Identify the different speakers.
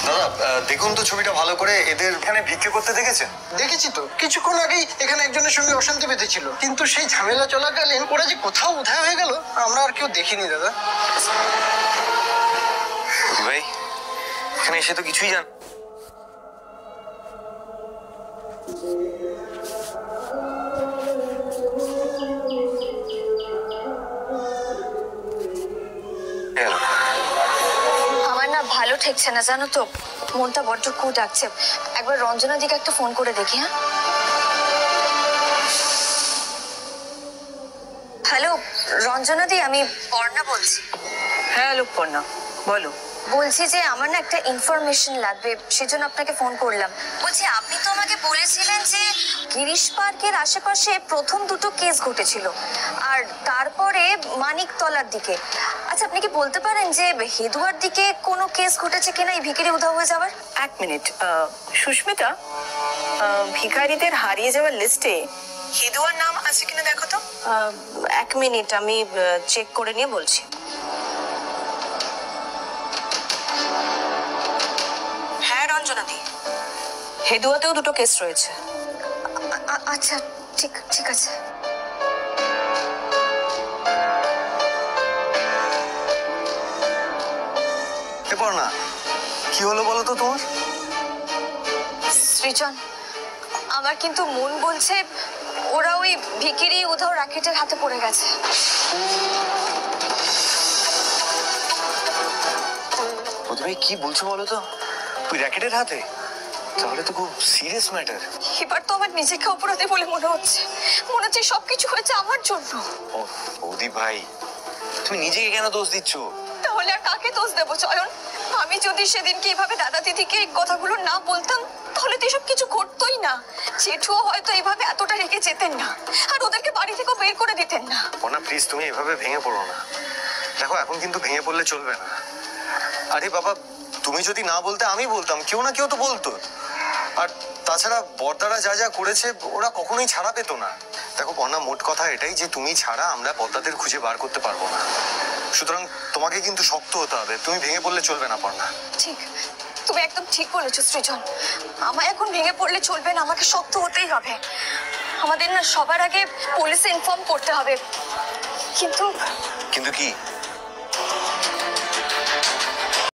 Speaker 1: দাদা দেখুন তো ছবিটা ভালো করে, এদের এখানে ভিক্ষে করতে দেখেছেন?
Speaker 2: দেখেছি তো, কিছুক্ষণ আগেই এখানে একজনের সঙ্গে অশান্তি বেঁধেছিল, কিন্তু সেই ঝামেলা চলাকালীন ওরা যে কোথাও উধাও হয়ে গেল আমরা আর কেউ দেখিনি দাদা।
Speaker 1: ভাই এখানে এসে তো কিছুই জান।
Speaker 3: আমার না ভালো ঠেকছে না জানো তো, মনটা বড্ড কু ডাকছে। একবার রঞ্জনার দিকে একটা ফোন করে দেখি। হ্যাঁ, হ্যালো রঞ্জনা দি, আমি পর্ণা বলছি।
Speaker 4: হ্যাঁ লোকপর্ণা, বলো।
Speaker 3: বলছি যে আমার না একটা ইনফরমেশন লাগবে, সেজন্য আপনাকে ফোন করলাম। বলছি আপনি তো আমাকে বলেছিলেন যে গিরিশ পার্কের আশেপাশে প্রথম দুটো কেস ঘটেছিল, আর তারপরে মানিকতলার দিকে। আচ্ছা আপনি কি বলতে পারেন যে হেদুয়ার দিকে কোনো কেস ঘটেছে কিনা এই ভিখারি উধাও হয়ে যাওয়ার?
Speaker 4: এক মিনিট, সুস্মিতা, ভিখারিদের হারিয়ে যাওয়ার লিস্টে হেদুয়ার নাম আছে কিনা দেখো তো।
Speaker 3: এক মিনিট, আমি চেক করে নিয়ে বলছি।
Speaker 4: হ্যাঁ রঞ্জনা দি, হেদুয়াতেও দুটো কেস রয়েছে।
Speaker 3: আচ্ছা ঠিক ঠিক আছে।
Speaker 1: পর্ণা কি হলো বলো তো তোমার?
Speaker 3: সৃজন, আমার কিন্তু মন বলছে ওরা ওই ভিখিরি উধাও রাকেটের হাতে পড়ে গেছে।
Speaker 1: তুমি কি বলছো বলো তো? ওই র্যাকেটের হাতে? তাহলে তো খুব সিরিয়াস ম্যাটার।
Speaker 3: এবার তো আমার নিজেকে অপরাধী বলে মনে হচ্ছে, মনে হচ্ছে সবকিছু হয়েছে আমার জন্য।
Speaker 1: ও বৌদি ভাই, তুমি নিজেকে কেন দোষ দিচ্ছ?
Speaker 3: তাহলে আর কাকে দোষ দেবো চয়ন? আমি যদি সেদিনকে এইভাবে দাদা দিদিকে এই কথাগুলো না বলতাম তাহলে তো এসব কিছু ঘটতোই না। জেঠুও হয়তো এইভাবে এতটা রেখে যেতেন না, আর ওদেরকে বাড়ি থেকেও বের করে দিতেন না।
Speaker 1: পর্ণা প্লিজ তুমি এভাবে ভেঙে পড়ো না। দেখো এখন কিন্তু ভেঙে পড়লে চলবে না। আরে বাবা, তুমি যদি না বলতে আমি বলতাম, কেউ না কেউ তো বলতো। আর তাছাড়া বড়দারা যা যা করেছে ওরা কখনোই ছাড়া পেত না। দেখো পর্ণা, মোট কথা এটাই যে তুমি ছাড়া আমরা বড়দাদের খুঁজে বার করতে পারবো না। সুতরাং তোমাকে কিন্তু শক্ত হতে হবে, তুমি ভেঙে পড়লে চলবে না পর্ণা।
Speaker 3: ঠিক, তুমি একদম ঠিক বলেছো সৃজন। আমায় এখন ভেঙে পড়লে চলবে না, আমাকে শক্ত হতেই হবে। আমাদের না সবার আগে পুলিশে ইনফর্ম করতে হবে। কিন্তু
Speaker 1: কিন্তু কি?